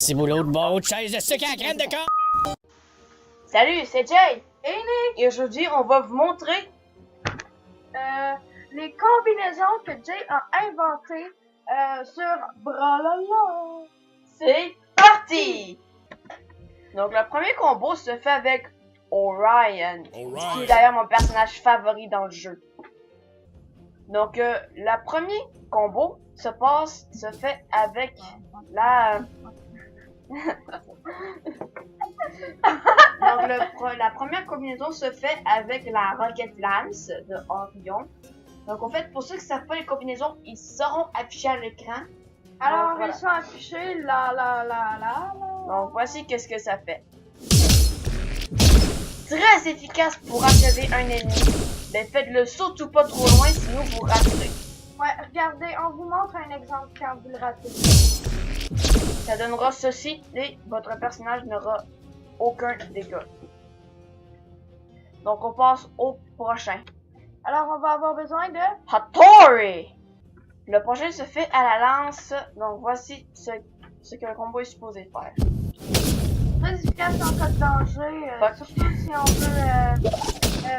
Petit boulot de bon de chaise de sucre à la crème de corps. Salut, c'est Jay! Et Nick, Et aujourd'hui, on va vous montrer les combinaisons que Jay a inventées sur Brawlhalla. C'est parti! Donc, le premier combo se fait avec Orion, qui est d'ailleurs mon personnage favori dans le jeu. Donc, le premier combo se fait avec la... Donc, la première combinaison se fait avec la Rocket Lance de Orion. Donc, en fait, pour ceux qui ne savent pas les combinaisons, ils seront affichés à l'écran. Alors, Donc, voilà. ils sont affichés là. Donc, voici qu'est-ce que ça fait. Très efficace pour achever un ennemi. Mais faites-le surtout pas trop loin, sinon vous raterez. Ouais, regardez, on vous montre un exemple quand vous le ratez. Ça donnera ceci et votre personnage n'aura aucun dégât. Donc, on passe au prochain. Alors, on va avoir besoin de... Hattori! Le prochain se fait à la lance. Donc, voici ce que le combo est supposé faire. Très efficace en cas de danger, surtout si on veut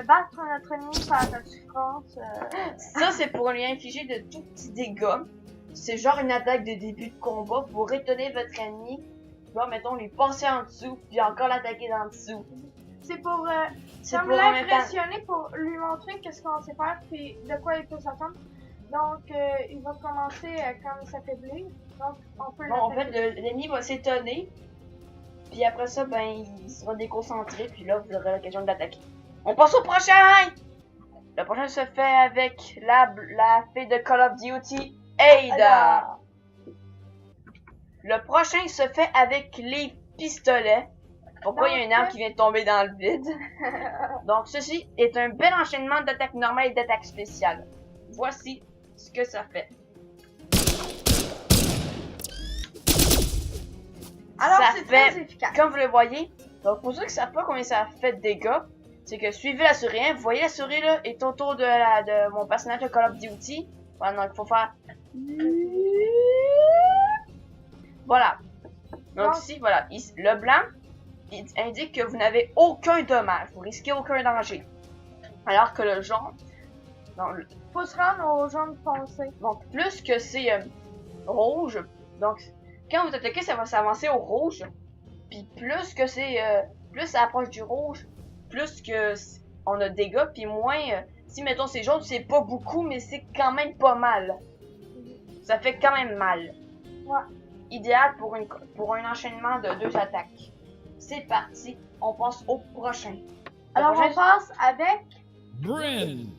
battre notre ennemi par notre souffrance. Ça, c'est pour lui infliger de tout petits dégâts. C'est genre une attaque de début de combat pour étonner votre ennemi. Là, mettons, lui passer en dessous, puis encore l'attaquer d'en dessous. C'est pour, C'est comme pour l'impressionner, pour lui montrer qu'est-ce qu'on sait faire, puis de quoi il peut s'attendre. Donc, il va commencer comme s'affaiblir. Donc, on peut Bon, en fait, l'attaquer. l'ennemi va s'étonner. Puis après ça, ben, il sera déconcentré. Puis là, vous aurez l'occasion de l'attaquer. On passe au prochain! Le prochain se fait avec la fille de Call of Duty, Ada. Le prochain se fait avec les pistolets. Pourquoi il y a une arme qui vient de tomber dans le vide? Donc, ceci est un bel enchaînement d'attaques normales et d'attaques spéciales. Voici ce que ça fait. Alors, ça c'est fait, très efficace. comme vous le voyez, donc pour ceux qui ne savent pas combien ça fait de dégâts, c'est que suivez la souris, hein, vous voyez la souris là, est autour de mon personnage de Call of Duty. Voilà, donc il faut faire... Voilà. Donc ici, voilà, ici, le blanc il indique que vous n'avez aucun dommage, vous risquez aucun danger. Alors que le jaune, Faut se rendre au jaune foncé. donc plus que c'est rouge, donc quand vous attaquez, ça va s'avancer au rouge. Puis plus que c'est plus ça approche du rouge, plus que on a de dégâts, puis moins si mettons c'est jaune, c'est pas beaucoup, mais c'est quand même pas mal. Ça fait quand même mal. Ouais. Idéal pour un enchaînement de 2 attaques. C'est parti, on passe au prochain. Alors, on passe avec... Bryn.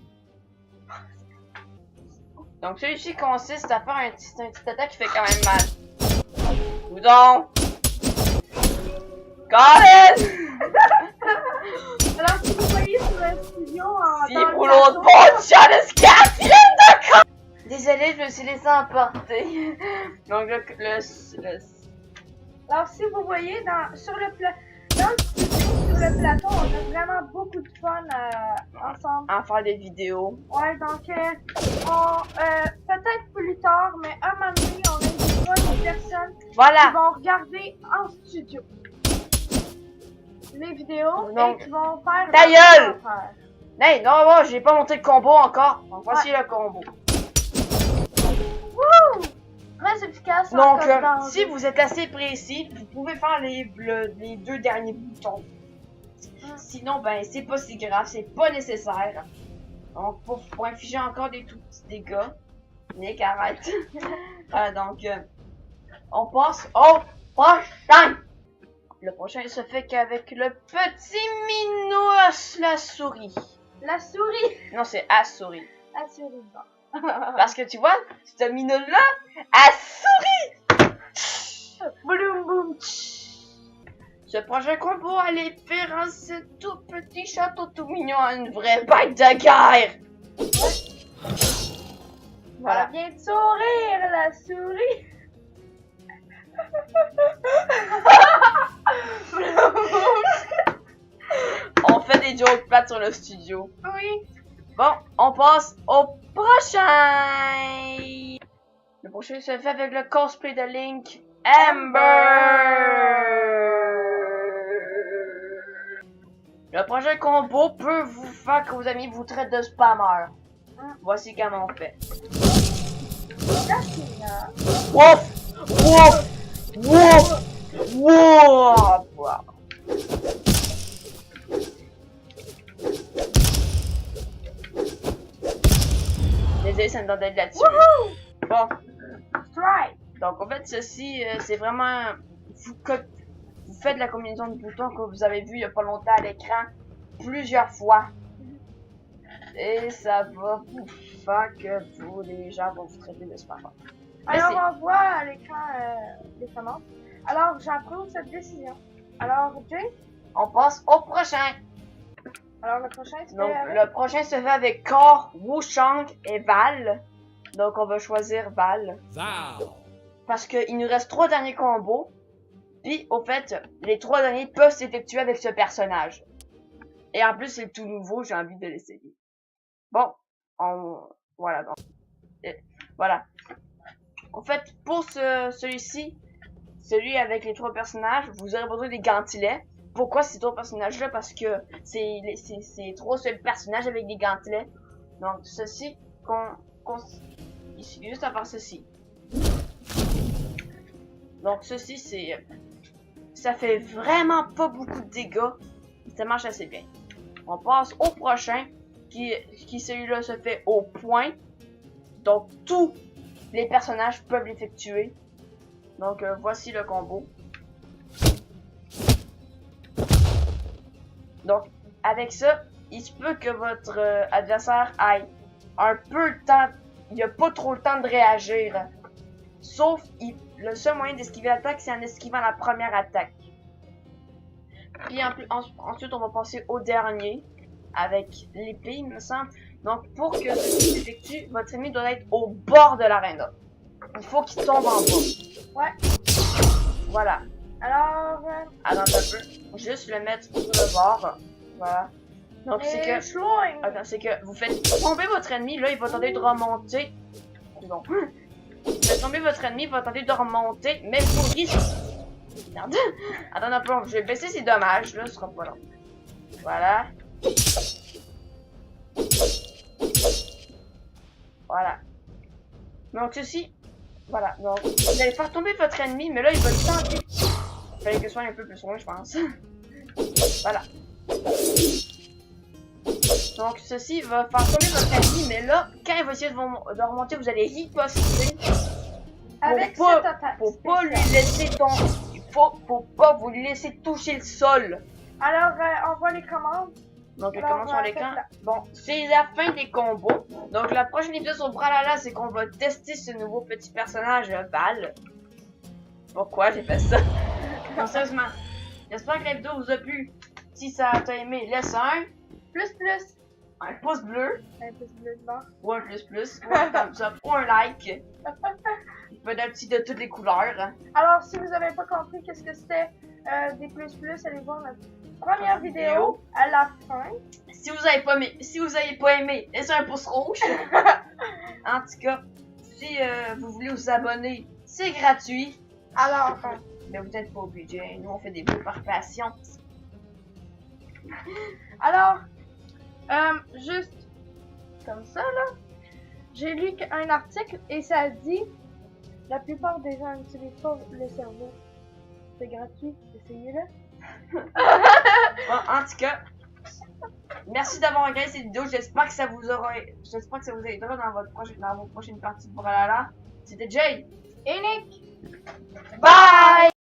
Donc celui-ci consiste à faire une petite attaque qui fait quand même mal. Boudon! Colin! Alors, si vous voyez sur le studio en... Si dans le pour l'autre plateau, bon chat de Scatland! Désolé, je me suis laissé emporter. Donc Alors, si vous voyez, dans le studio, sur le plateau, on a vraiment beaucoup de fun ensemble. en faire des vidéos. Ouais, donc, peut-être plus tard, mais un moment donné, on invitera des personnes Voilà. qui vont regarder en studio les vidéos Donc, et qui vont faire... ta leurs gueule! commentaires. Hey, non, j'ai pas monté le combo encore. Donc voici le combo. Wouh! Très efficace. en Donc, cas de danger. si vous êtes assez précis, vous pouvez faire les 2 derniers boutons. Sinon, ben, c'est pas si grave, c'est pas nécessaire. Donc, pour infliger encore des tout petits dégâts, Nick, arrête. Donc, on passe au prochain. Le prochain se fait qu'avec le petit minos, la souris. La souris. Non, c'est à souris. La souris. Parce que tu vois, ce minos-là, à souris. Boum boum. Ce prochain combo à l'épée rend ce tout petit château tout mignon à une vraie bête de guerre. Voilà. Elle vient de sourire, la souris. On fait des jokes plates sur le studio. Oui. Bon, on passe au prochain. Le prochain se fait avec le cosplay de Link Le prochain combo peut vous faire que vos amis vous traitent de spammer. Voici comment on fait. Wouf! Wouf! Wouf! Wouf! Désolé, ça me donne d'être là-dessus. Bon. Strike! Donc, en fait, ceci, c'est vraiment... Vous faites la combinaison de boutons que vous avez vu il y a pas longtemps à l'écran plusieurs fois. Et ça va vous faire que les gens vont vous traiter de spammer. Alors, on voit à l'écran les commandes. Alors, j'approuve cette décision. Alors, Jay? On passe au prochain. Alors, le prochain, c'est Donc, le prochain se fait avec Kor, Wuchang et Val. Donc, on va choisir Val. Val. Parce qu'il nous reste 3 derniers combos. Puis, au fait, les 3 derniers peuvent s'effectuer avec ce personnage. Et en plus, c'est tout nouveau, j'ai envie de l'essayer. Bon, voilà. Donc, voilà. En fait, pour celui-ci, celui avec les 3 personnages, vous aurez besoin des gantilets. Pourquoi ces 3 personnages-là? Parce que c'est 3 seuls personnages avec des gantilets. Donc, ceci, il suffit juste à faire ceci. Donc, ceci, ça fait vraiment pas beaucoup de dégâts. Ça marche assez bien. On passe au prochain, qui celui-là se fait au point. Donc, tous les personnages peuvent l'effectuer. Donc, voici le combo. Donc, avec ça, il se peut que votre adversaire ait un peu le temps, il a pas trop le temps de réagir. Sauf, le seul moyen d'esquiver l'attaque, c'est en esquivant la première attaque. Puis ensuite, on va passer au dernier, avec l'épée, il me semble. Donc, pour que ceci s'effectue, votre ennemi doit être au bord de l'aréna. Il faut qu'il tombe en bas. Ouais. Voilà. Alors, Attends un peu. Juste le mettre sur le bord. Voilà. Donc, c'est que... Schloing. Attends, c'est que vous faites tomber votre ennemi, là, il va tenter de remonter. Bon. Vous faites tomber votre ennemi, il va tenter de remonter, mais vous risquez... Merde. Attends un peu, je vais baisser ses dommages, là, ce sera pas long. Voilà. Voilà. Donc, ceci... Voilà, donc, vous allez faire tomber votre ennemi, mais là, il va tenter... Il fallait que ce soit un peu plus loin, je pense. Voilà. Donc, ceci va faire tomber votre ennemi, mais là, quand il va essayer de remonter, vous allez riposter. Avec cette attaque. Faut pas lui laisser tomber. Faut pas vous lui laisser toucher le sol. Alors, on voit les commandes. Donc, les Alors, commandes sur l'écran. Bon, c'est la fin des combos. Donc, la prochaine épisode sur Brawlhalla, c'est qu'on va tester ce nouveau petit personnage, Val. Pourquoi j'ai fait ça? Non, sérieusement. J'espère que la vidéo vous a plu. Si ça t'a aimé, laisse un pouce bleu. Un pouce bleu de bord. Ou un plus, ou un thumbs up, ou un like. Il peut être un petit de toutes les couleurs. Alors, si vous n'avez pas compris qu'est-ce que c'était des plus, allez voir notre première vidéo à la fin. Si vous avez pas aimé, laissez un pouce rouge. En tout cas, si vous voulez vous abonner, c'est gratuit. Alors, Mais vous n'êtes pas obligé. Nous, on fait des vues par passion. alors, juste comme ça, là, j'ai lu un article et ça dit la plupart des gens n'utilisent pas le cerveau. C'est gratuit, essayez-le. Bon, en tout cas, merci d'avoir regardé cette vidéo. J'espère que ça vous aidera dans vos prochaines parties de Brawlhalla. C'était Jay Et Nick! Bye!